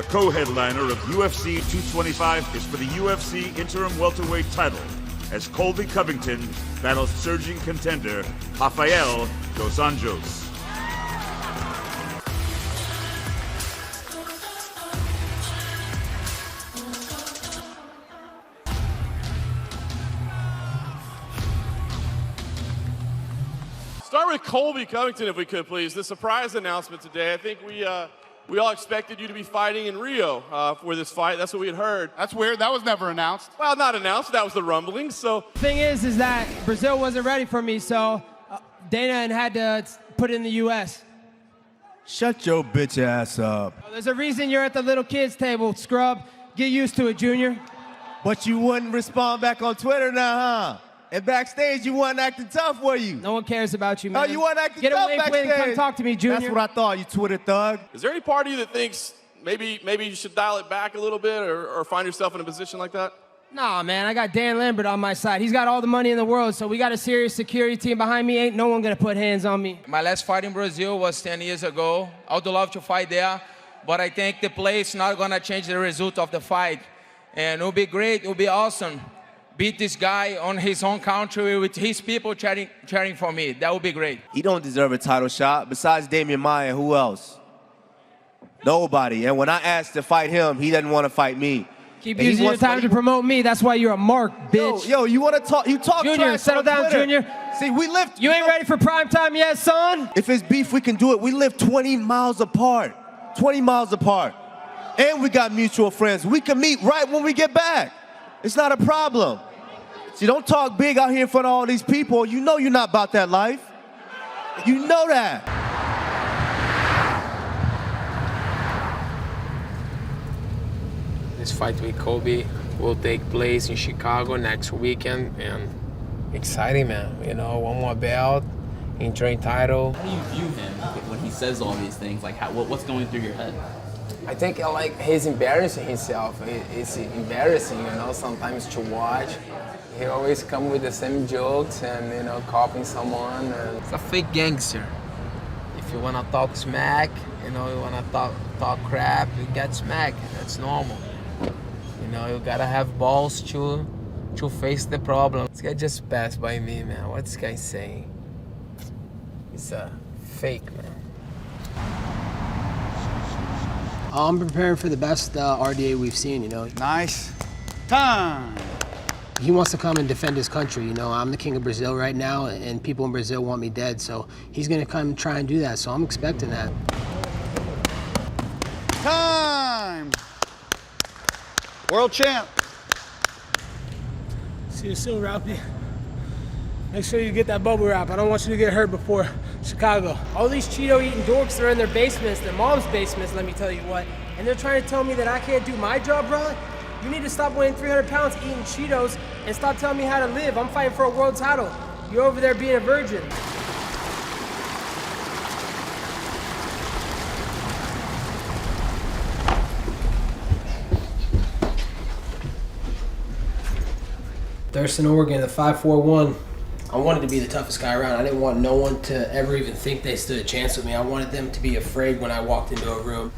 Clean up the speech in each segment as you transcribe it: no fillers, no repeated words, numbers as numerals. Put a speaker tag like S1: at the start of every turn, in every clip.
S1: The co-headliner of UFC 225 is for the UFC interim welterweight title as Colby Covington battles surging contender Rafael dos Anjos.
S2: Start with Colby Covington, if we could, please. The surprise announcement today. I think we all expected you to be fighting in Rio for this fight. That's what we had heard.
S3: That's weird. That was never announced.
S2: Well, not announced. That was the rumbling. So
S4: the thing is that Brazil wasn't ready for me, so Dana had to put it in the U.S.
S5: Shut your bitch ass up.
S4: There's a reason you're at the little kids table, scrub. Get used to it, Junior.
S5: But you wouldn't respond back on Twitter now, huh? And backstage, you wasn't acting tough, were you?
S4: No one cares about you, man.
S5: Oh, you wasn't acting
S4: tough
S5: backstage.
S4: Get away and come talk to me, Junior.
S5: That's what I thought, you Twitter thug.
S2: is there any part of you that thinks maybe you should dial it back a little bit or find yourself in a position like that?
S4: Nah, man, I got Dan Lambert on my side. He's got all the money in the world, so we got a serious security team behind me. Ain't no one gonna put hands on me.
S6: My last fight in Brazil was 10 years ago. I would love to fight there, but I think the place not gonna change the result of the fight. And it'll be great, it'll be awesome. Beat this guy on his own country with his people cheering for me. That would be great.
S5: He don't deserve a title shot. Besides Damian Maia, who else? Nobody. And when I asked to fight him, he doesn't want to fight me.
S4: Keep using your time to promote me. That's why you're a mark, bitch.
S5: Yo, you want to talk? You talk
S4: Junior,
S5: trash
S4: settle
S5: on
S4: down,
S5: Twitter.
S4: Junior.
S5: See, we live.
S4: You ain't ready for prime time yet, son?
S5: If it's beef, we can do it. We live 20 miles apart. 20 miles apart. And we got mutual friends. We can meet right when we get back. It's not a problem. See, don't talk big out here in front of all these people. You know you're not about that life. You know that.
S7: This fight with Colby will take place in Chicago next weekend, and exciting, man. You know, one more belt, interim title.
S8: How do you view him when he says all these things? Like, what's going through your head?
S7: I think he's embarrassing himself. It's embarrassing, you know, sometimes to watch. He always come with the same jokes and, you know, copying someone. And it's a fake gangster. If you wanna talk smack, you know, you wanna talk crap, you get smacked. That's normal. You know, you gotta have balls to face the problem. This guy just passed by me, man. What's this guy saying? He's a fake, man.
S4: I'm preparing for the best RDA we've seen, you know.
S3: Nice. Time.
S4: He wants to come and defend his country, you know. I'm the king of Brazil right now, and people in Brazil want me dead, so he's gonna come and try and do that, so I'm expecting that.
S3: Time. World champ.
S4: See you soon, Ralphie. Make sure you get that bubble wrap. I don't want you to get hurt before Chicago. All these Cheeto-eating dorks are in their basements, their mom's basements, let me tell you what. And they're trying to tell me that I can't do my job, bro? You need to stop weighing 300 pounds eating Cheetos and stop telling me how to live. I'm fighting for a world title. You're over there being a virgin. Thurston, Oregon, the 541. I wanted to be the toughest guy around. I didn't want no one to ever even think they stood a chance with me. I wanted them to be afraid when I walked into a room.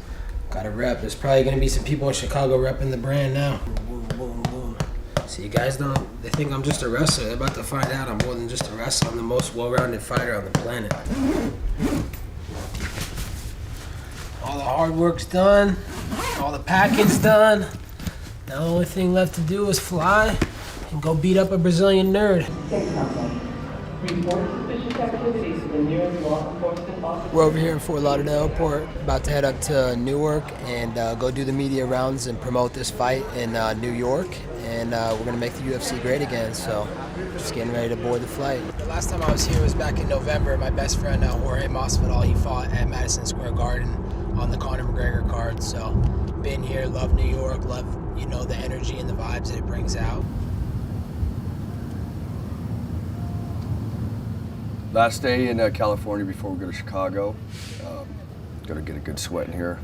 S4: Got a rep. There's probably going to be some people in Chicago repping the brand now. Boom, boom, boom. See, guys they think I'm just a wrestler. They're about to find out I'm more than just a wrestler. I'm the most well-rounded fighter on the planet. All the hard work's done. All the packing's done. Now the only thing left to do is fly and go beat up a Brazilian nerd. We're over here in Fort Lauderdale Airport, about to head up to Newark and go do the media rounds and promote this fight in New York. And we're gonna make the UFC great again, so just getting ready to board the flight. The last time I was here was back in November. My best friend, Jorge Masvidal, he fought at Madison Square Garden on the Conor McGregor card. So been here, love New York, love, you know, the energy and the vibes that it brings out.
S9: Last day in California before we go to Chicago. Gonna get a good sweat in here.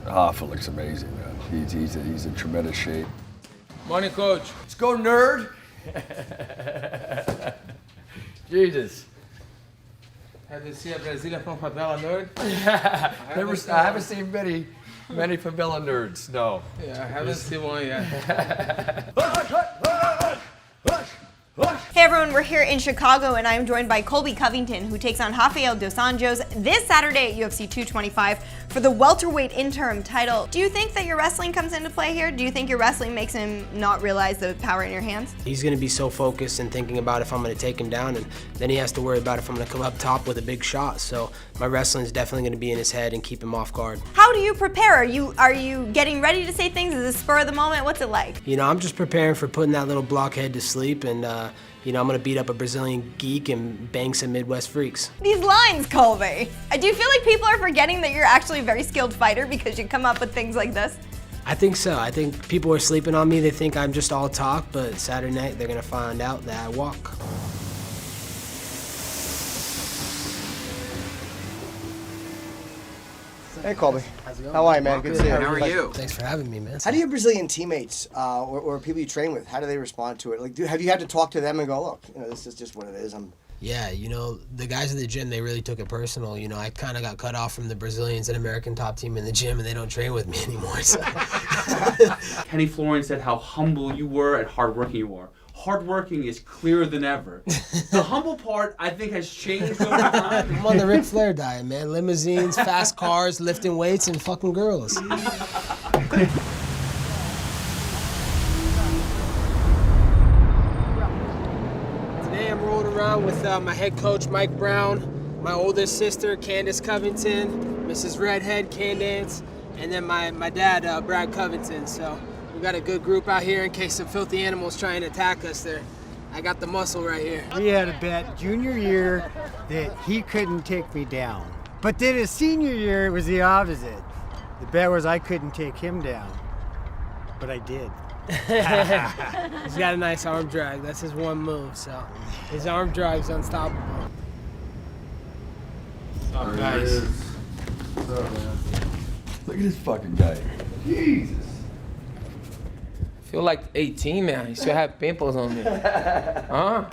S9: Rafa looks amazing, man. He's in tremendous shape.
S6: Morning, coach.
S9: Let's go, nerd. Jesus.
S6: Have you seen a Brazilian from favela nerd?
S9: I haven't seen many Many Favela nerds, no.
S7: Yeah, I haven't seen one yet.
S10: Hey everyone, we're here in Chicago and I'm joined by Colby Covington, who takes on Rafael dos Anjos this Saturday at UFC 225 for the welterweight interim title. Do you think that your wrestling comes into play here? Do you think your wrestling makes him not realize the power in your hands?
S4: He's going to be so focused and thinking about if I'm going to take him down, and then he has to worry about if I'm going to come up top with a big shot. So my wrestling is definitely going to be in his head and keep him off guard.
S10: How do you prepare? Are you getting ready to say things? Is it spur of the moment? What's it like?
S4: You know, I'm just preparing for putting that little blockhead to sleep, and you know, I'm gonna beat up a Brazilian geek and bang some Midwest freaks.
S10: These lines, Colby. Do you feel like people are forgetting that you're actually a very skilled fighter because you come up with things like this?
S4: I think so. I think people are sleeping on me. They think I'm just all talk, but Saturday night they're gonna find out that I walk.
S11: Hey Colby. How's it going? How are you, man? Good to see you.
S8: How are you?
S4: Thanks for having me, man.
S11: How do your Brazilian teammates or people you train with, how do they respond to it? Like, have you had to talk to them and go, look, you know, this is just what it is.
S4: Yeah, you know, the guys at the gym, they really took it personal. You know, I kind of got cut off from the Brazilians and American top team in the gym, and they don't train with me anymore. So.
S12: Kenny Florian said how humble you were and hardworking you were. Hardworking is clearer than ever. The humble part, I think, has changed over time.
S4: I'm on the Ric Flair diet, man. Limousines, fast cars, lifting weights, and fucking girls. Today I'm rolling around with my head coach, Mike Brown, my oldest sister, Candace Covington, Mrs. Redhead, Candace, and then my dad, Brad Covington. So we got a good group out here in case some filthy animals try and attack us there. I got the muscle right here.
S13: We had a bet junior year that he couldn't take me down. But then his senior year, it was the opposite. The bet was I couldn't take him down. But I did.
S4: He's got a nice arm drag. That's his one move, so his arm drag's unstoppable.
S9: What's up, guys? What's up, man? Look at this fucking guy. Jesus.
S7: I feel like 18, man. You still have pimples on me. Huh?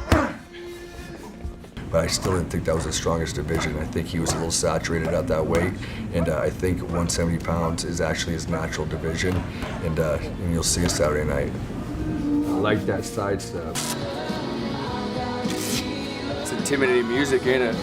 S9: But I still didn't think that was the strongest division. I think he was a little saturated at that weight, and I think 170 pounds is actually his natural division, and you'll see it Saturday night. I like that side step. It's intimidating music, ain't it?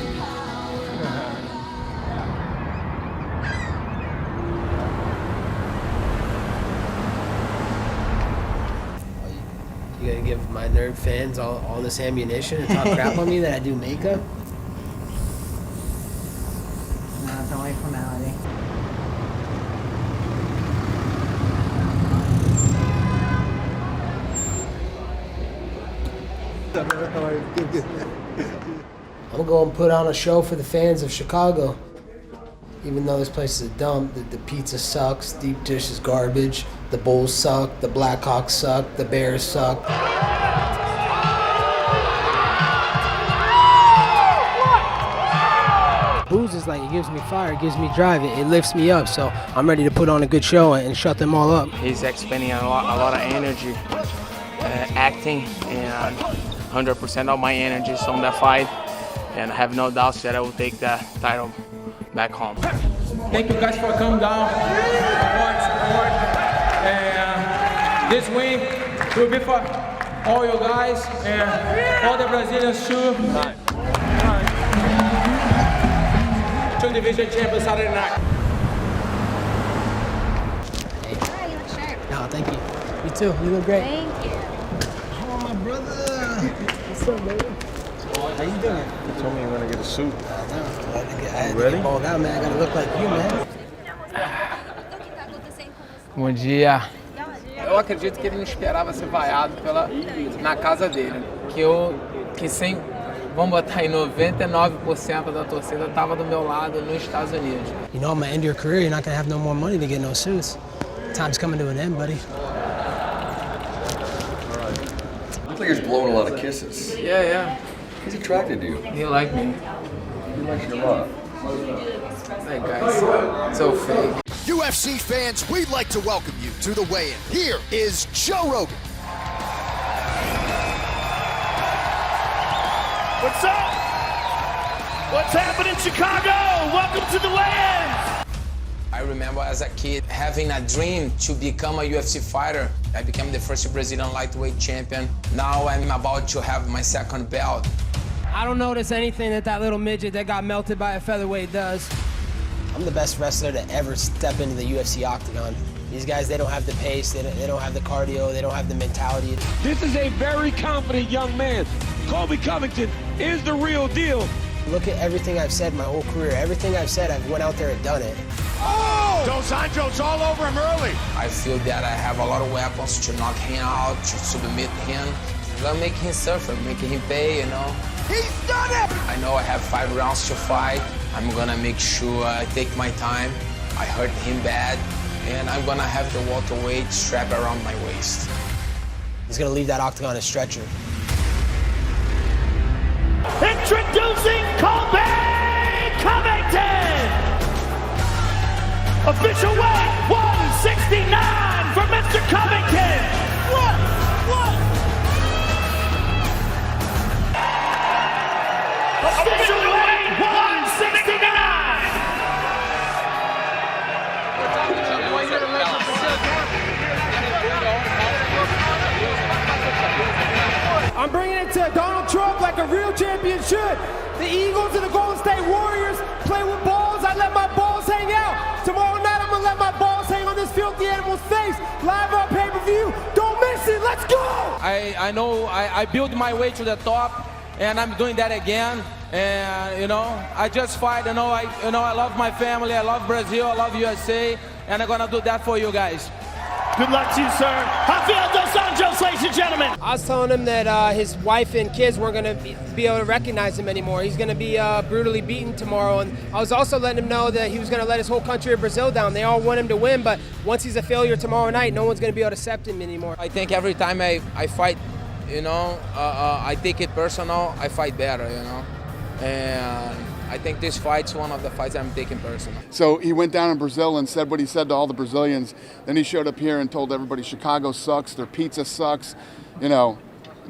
S4: You gonna give my nerd fans all this ammunition and talk crap on me that I do makeup?
S14: No, it's only formality.
S4: I'm gonna go and put on a show for the fans of Chicago. Even though this place is a dump, the pizza sucks, deep dish is garbage, the Bulls suck, the Blackhawks suck, the Bears suck. Booze is like, it gives me fire, it gives me drive, it lifts me up, so I'm ready to put on a good show and shut them all up.
S7: He's expending a lot of energy, acting, and 100% of my energy is on that fight, and I have no doubts that I will take that title back home. Thank you guys for coming down, support, and this win will be for all you guys and all the Brazilians too. Two division champions Saturday night.
S4: Hey. You look sharp. No, thank you. You too. You look great.
S14: Thank you.
S4: Oh, my brother. What's up, baby? How you doing?
S3: You told me you were gonna get a suit.
S4: I had to get balled out, man. I gotta look like you, man.
S7: Bom dia. Eu acredito que ele não esperava ser vaiado na casa dele. Vamos botar aí 99% da torcida estava do meu lado nos Estados Unidos.
S4: You know, I'm gonna end your career. You're not gonna have no more money to get no suits. Time's coming to an end, buddy.
S9: Looks like he's blowing a lot of kisses.
S7: Yeah.
S9: He's attracted to you.
S7: He liked me.
S9: He likes you a lot.
S7: Hey guys, so fake.
S15: UFC fans, we'd like to welcome you to the weigh-in. Here is Joe Rogan.
S16: What's up? What's happening in Chicago? Welcome to the weigh-in.
S15: I
S7: remember as a kid having a dream to become a UFC fighter. I became the first Brazilian lightweight champion. Now I'm about to have my second belt.
S16: I don't notice anything that little midget that got melted by a featherweight does.
S4: I'm the best wrestler to ever step into the UFC octagon. These guys, they don't have the pace, they don't have the cardio, they don't have the mentality.
S17: This is a very confident young man. Colby Covington is the real deal.
S4: Look at everything I've said my whole career. Everything I've said, I've went out there and done it.
S15: Oh! Dos Anjos all over him early.
S7: I feel that I have a lot of weapons to knock him out, to submit him. I'm gonna make him suffer, making him pay, you know.
S15: He's done it!
S7: I know I have 5 rounds to fight. I'm gonna make sure I take my time. I hurt him bad, and I'm gonna have the welterweight strap around my waist.
S4: He's gonna leave that octagon a stretcher.
S17: Introducing Colby Covington! Official weight 169 for Mr. Covington! What? Official weight 169!
S16: I'm bringing it to Donald Trump like a real champion should. The Eagles and the Golden State Warriors play with balls. I let my balls hang out. Tomorrow night, I'm gonna let my balls hang on this filthy animal's face. Live on pay-per-view. Don't miss it. Let's go!
S6: I know I built my way to the top, and I'm doing that again. And you know, I just fight. I love my family. I love Brazil. I love USA, and I'm gonna do that for you guys.
S17: Good luck to you, sir. Rafael Dos Anjos, ladies and gentlemen.
S16: I was telling him that his wife and kids weren't going to be able to recognize him anymore. He's going to be brutally beaten tomorrow. And I was also letting him know that he was going to let his whole country of Brazil down. They all want him to win, but once he's a failure tomorrow night, no one's going to be able to accept him anymore.
S6: I think every time I fight, I take it personal. I fight better, and I think this fight's one of the fights I'm taking personal.
S3: So he went down in Brazil and said what he said to all the Brazilians. Then he showed up here and told everybody Chicago sucks, their pizza sucks,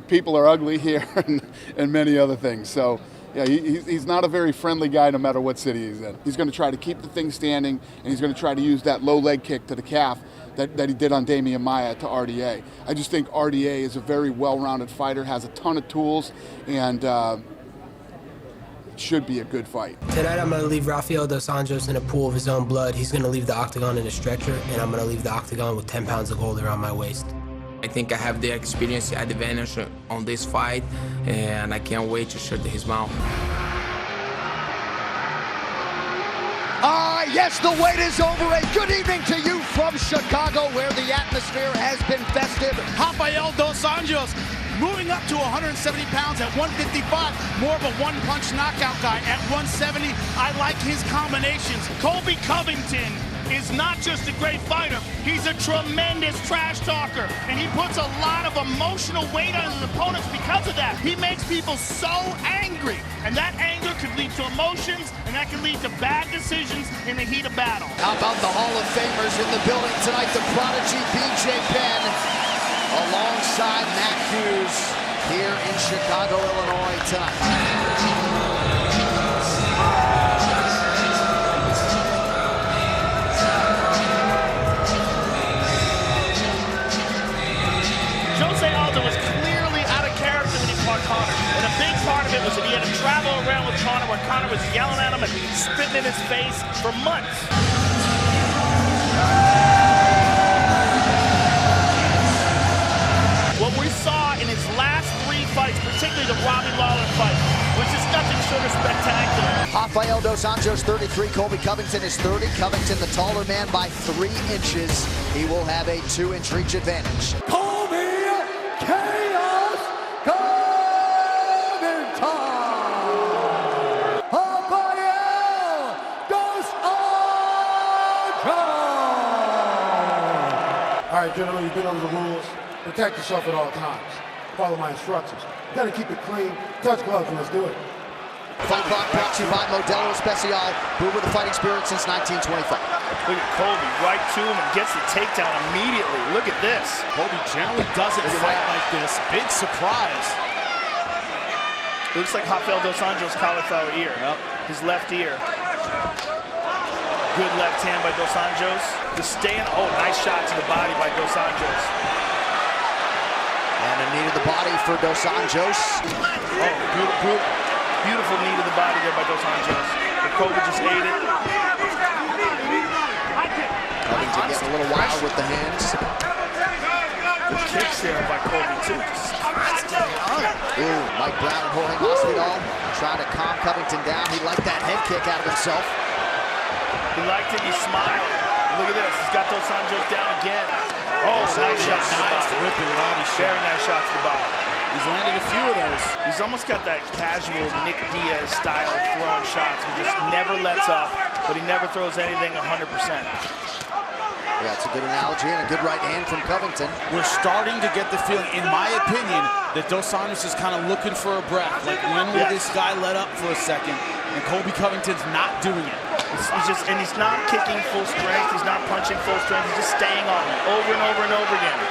S3: people are ugly here and many other things. So yeah, he's not a very friendly guy no matter what city he's in. He's going to try to keep the thing standing, and he's going to try to use that low leg kick to the calf that he did on Damian Maia to RDA. I just think RDA is a very well-rounded fighter, has a ton of tools, and should be a good fight.
S4: Tonight I'm going to leave Rafael Dos Anjos in a pool of his own blood. He's going to leave the octagon in a stretcher, and I'm going to leave the octagon with 10 pounds of gold around my waist.
S7: I think I have the experience advantage on this fight, and I can't wait to shut his mouth.
S15: Yes, the wait is over. A good evening to you from Chicago, where the atmosphere has been festive.
S18: Rafael Dos Anjos moving up to 170 pounds at 155, more of a one-punch knockout guy. At 170, I like his combinations. Colby Covington is not just a great fighter, he's a tremendous trash talker, and he puts a lot of emotional weight on his opponents because of that. He makes people so angry, and that anger could lead to emotions, and that can lead to bad decisions in the heat of battle.
S15: How about the Hall of Famers in the building tonight? The prodigy BJ Penn alongside Matt Hughes here in Chicago, Illinois tonight.
S18: And a big part of it was that he had to travel around with Conor, where Conor was yelling at him and spitting in his face for months. What we saw in his last 3 fights, particularly the Robbie Lawler fight, was just nothing short of spectacular.
S15: Rafael Dos Anjos, 33. Colby Covington is 30. Covington, the taller man by 3 inches. He will have a 2-inch reach advantage.
S17: Colby Chaos
S19: All right, gentlemen, you've been under the rules. Protect yourself at all times. Follow my instructions. You gotta keep it clean. Touch gloves and let's do it.
S15: Fight Clock brought to you by Modelo Especial, who with the fighting spirit since 1925.
S18: Look at Colby right to him and gets the takedown immediately. Look at this. Colby generally doesn't fight like this. Big surprise. Looks like Rafael Dos Anjos' cauliflower ear. Yep. His left ear. Good left hand by Dos Anjos. To stay in. Oh, nice shot to the body by Dos Anjos.
S15: And a knee to the body for Dos Anjos.
S18: Oh, beautiful knee to the body there by Dos Anjos. But Colby just ate it.
S15: Covington getting a little wild with the hands.
S18: Good kicks there by Colby too.
S15: Ooh, Mike Brown and Jorge Masvidal trying to calm Covington down. He liked that head kick out of himself.
S18: He liked it, he smiled. Look at this, he's got Dos Anjos down again. Oh, nice shot to the body.
S12: Ripping body shot.
S18: Very nice shot to the body.
S12: He's landed a few of those.
S18: He's almost got that casual Nick Diaz style of throwing shots. He just never lets up, but he never throws anything 100%.
S15: Yeah, it's a good analogy and a good right hand from Covington.
S12: We're starting to get the feeling, in my opinion, that Dos Anjos is kind of looking for a breath. Like, when will this guy let up for a second? And Colby Covington's not doing it.
S18: He's not kicking full strength. He's not punching full strength. He's just staying on it over and over and over again.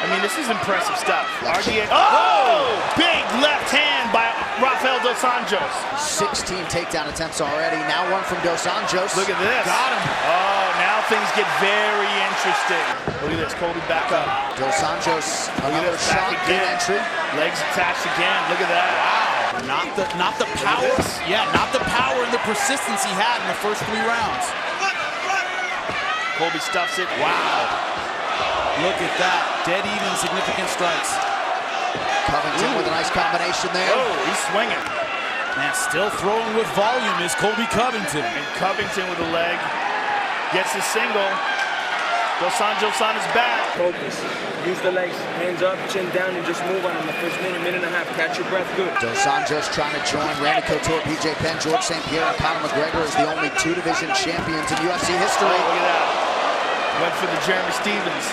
S18: I mean, this is impressive stuff. RDA. Oh! Big left hand by Rafael Dos Anjos.
S15: 16 takedown attempts already. Now one from Dos Anjos.
S18: Look at this.
S15: Got him.
S18: Oh, now things get very interesting. Look at this. Colby back up.
S15: Dos Anjos, another shot, good entry.
S18: Legs attached again. Look at that.
S12: Wow. Not the power. Yeah, not the power and the persistence he had in the first 3 rounds.
S18: Colby stuffs it.
S12: Wow. Look at that. Dead even significant strikes.
S15: Covington with a nice combination there.
S18: Oh, he's swinging.
S12: Man, still throwing with volume is Colby Covington.
S18: And Covington with a leg. Gets his single. Dos Anjos on his back.
S20: Focus. Use the legs. Hands up, chin down, and just move on in the first minute and a half. Catch your breath good.
S15: Dos Anjos trying to join Randy Couture, BJ Penn, George St. Pierre, and Conor McGregor as the only 2-division champions in UFC history.
S18: Oh, look at that. Went for the Jeremy Stevens.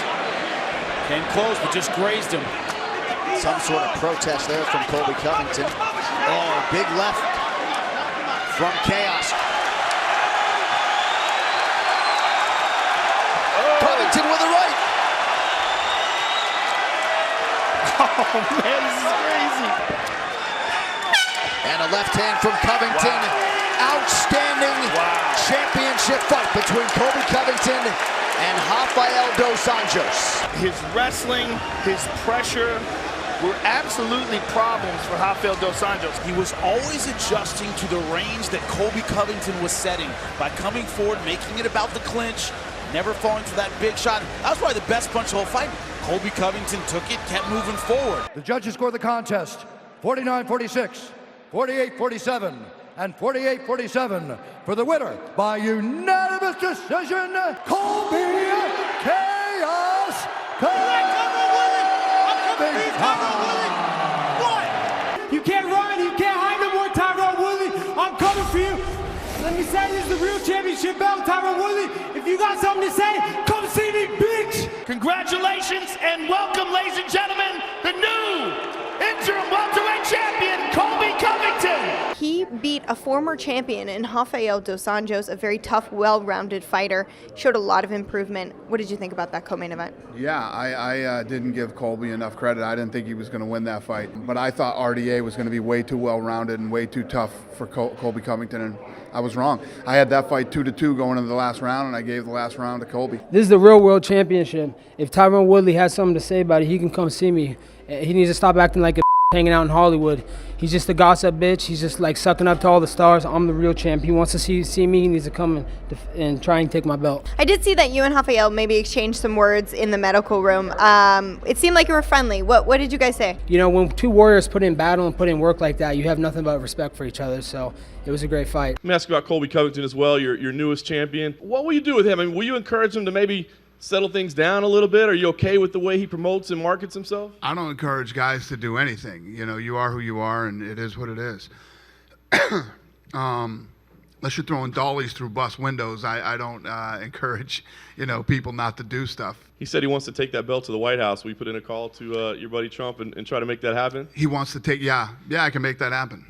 S12: Came close, but just grazed him.
S15: Some sort of protest there from Colby Covington. Oh, big left from Chaos. Oh. Covington with a right.
S18: Oh, man, this is crazy.
S15: And a left hand from Covington. Wow. Outstanding championship fight between Colby Covington and Rafael Dos Anjos.
S18: His wrestling, his pressure were absolutely problems for Rafael Dos Anjos.
S12: He was always adjusting to the range that Colby Covington was setting by coming forward, making it about the clinch, never falling for that big shot. That was probably the best punch of the whole fight. Colby Covington took it, kept moving forward.
S21: The judges scored the contest 49-46, 48-47, and 48-47 for the winner by unanimous decision, Colby Chaos Covington.
S16: You can't run, you can't hide no more, Tyrone Woodley. I'm coming for you. Let me say this is the real championship belt, Tyrone Woodley. If you got something to say, come see me, bitch.
S18: Congratulations and welcome, ladies and gentlemen, the new interim welterweight champion, Colby Covington.
S10: He beat a former champion in Rafael Dos Anjos, a very tough, well-rounded fighter. Showed a lot of improvement. What did you think about that co-main event?
S3: Yeah, I didn't give Colby enough credit. I didn't think he was going to win that fight. But I thought RDA was going to be way too well-rounded and way too tough for Colby Covington, and I was wrong. I had that fight 2-2 going into the last round, and I gave the last round to Colby.
S22: This is the real world championship. If Tyrone Woodley has something to say about it, he can come see me. He needs to stop acting like a hanging out in Hollywood. He's just a gossip bitch. He's just like sucking up to all the stars. I'm the real champ. He wants to see me. He needs to come and try and take my belt.
S10: I did see that you and Rafael maybe exchanged some words in the medical room. It seemed like you were friendly. What did you guys say?
S22: You know, when two warriors put in battle and put in work like that, you have nothing but respect for each other. So it was a great fight.
S2: Let me ask you about Colby Covington as well, your newest champion. What will you do with him? I mean, will you encourage him to maybe settle things down a little bit? Are you okay with the way he promotes and markets himself?
S3: I don't encourage guys to do anything. You know, you are who you are, and it is what it is. Unless you're throwing dollies through bus windows, I don't encourage, people not to do stuff.
S2: He said he wants to take that belt to the White House. Will you put in a call to your buddy Trump and try to make that happen?
S3: He wants to take, yeah, I can make that happen.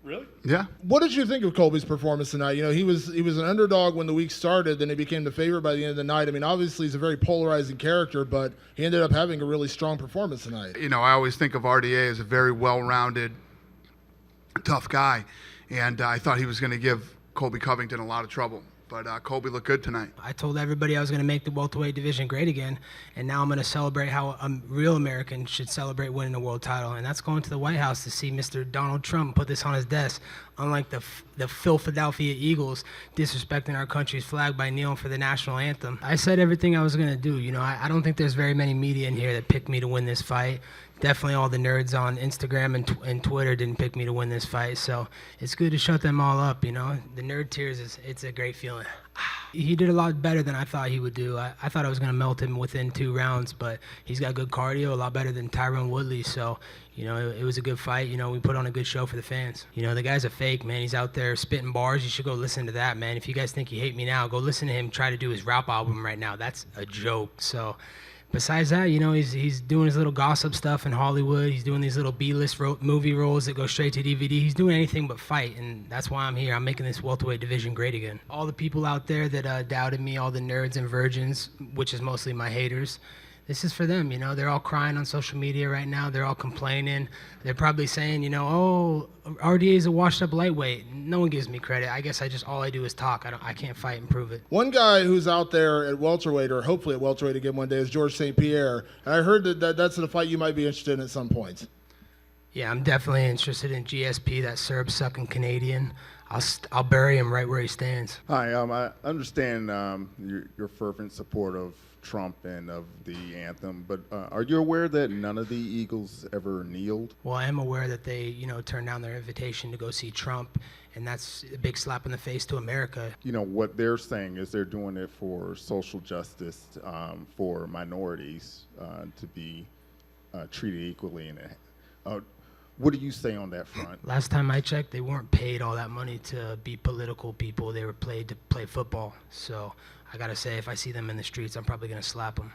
S2: Really?
S3: Yeah.
S23: What did you think of Colby's performance tonight? You know, he was an underdog when the week started, then he became the favorite by the end of the night. I mean, obviously he's a very polarizing character, but he ended up having a really strong performance tonight.
S3: You know, I always think of RDA as a very well-rounded, tough guy, and I thought he was going to give Colby Covington a lot of trouble. but Colby looked good tonight.
S22: I told everybody I was going to make the welterweight division great again, and now I'm going to celebrate how a real American should celebrate winning a world title, and that's going to the White House to see Mr. Donald Trump put this on his desk, unlike the Philadelphia Eagles disrespecting our country's flag by kneeling for the national anthem. I said everything I was going to do. You know, I don't think there's very many media in here that picked me to win this fight. Definitely all the nerds on Instagram and Twitter didn't pick me to win this fight, so it's good to shut them all up, you know. The nerd tears, it's a great feeling. He did a lot better than I thought he would do. I thought I was going to melt him within 2 rounds, but he's got good cardio, a lot better than Tyron Woodley, so, you know, it was a good fight. You know, we put on a good show for the fans. You know, the guy's a fake, man. He's out there spitting bars. You should go listen to that, man. If you guys think you hate me now, go listen to him try to do his rap album right now. That's a joke, so... Besides that, you know, he's doing his little gossip stuff in Hollywood. He's doing these little B-list movie roles that go straight to DVD. He's doing anything but fight, and that's why I'm here. I'm making this welterweight division great again. All the people out there that doubted me, all the nerds and virgins, which is mostly my haters, this is for them, you know. They're all crying on social media right now. They're all complaining. They're probably saying, you know, oh, RDA is a washed-up lightweight. No one gives me credit. I guess all I do is talk. I can't fight and prove it.
S23: One guy who's out there at welterweight, or hopefully at welterweight again one day, is George St. Pierre. And I heard that's a fight you might be interested in at some point.
S22: Yeah, I'm definitely interested in GSP, that Serb-sucking Canadian. I'll bury him right where he stands.
S1: Hi, I understand your fervent support of Trump and of the anthem, but are you aware that none of the Eagles ever kneeled?
S22: Well, I am aware that they, you know, turned down their invitation to go see Trump, and that's a big slap in the face to America. You
S1: know, what they're saying is they're doing it for social justice, for minorities to be treated equally. What do you say on that front?
S22: Last time I checked, they weren't paid all that money to be political people. They were paid to play football. So I gotta say, if I see them in the streets, I'm probably gonna slap them.